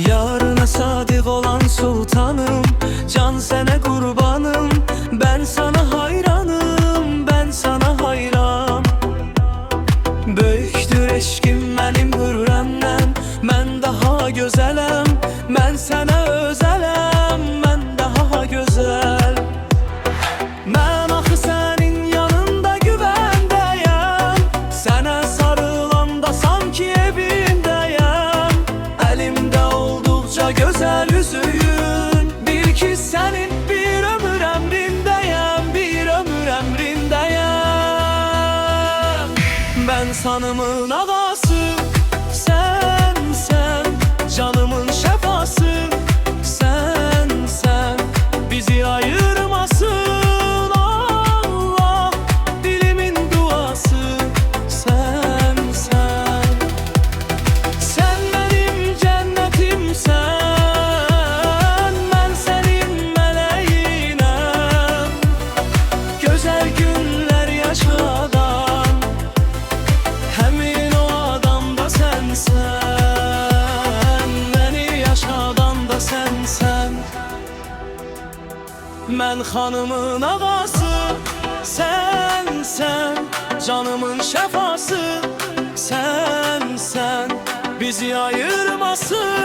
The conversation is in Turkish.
Yarına sadık olan sultanım, can sene kurbanım. Ben sana hayranım, ben sana hayran. Böyüktür eşkim benim hürremden, ben daha gözelem. Ben sana özelem, ben daha güzel. Ben axı senin yanında güvendeyem, sana sarılanda sanki evimdeyem. Elimde oldukça güzel üzüyün, bil ki senin bir ömür emrindeyem, bir ömür emrindeyem. Ben sanımın ağası, sen, canımın şefası. Sen, bizi ayırmasın Allah, dilimin duası. Sen, sen benim cennetimsen, ben senin meleğinem. Güzel günler yaşadan, hemin o adam da sensen. Beni yaşadan da sensen. Ben hanımın ağası, sen, canımın şefası. Sen, bizi ayırmasın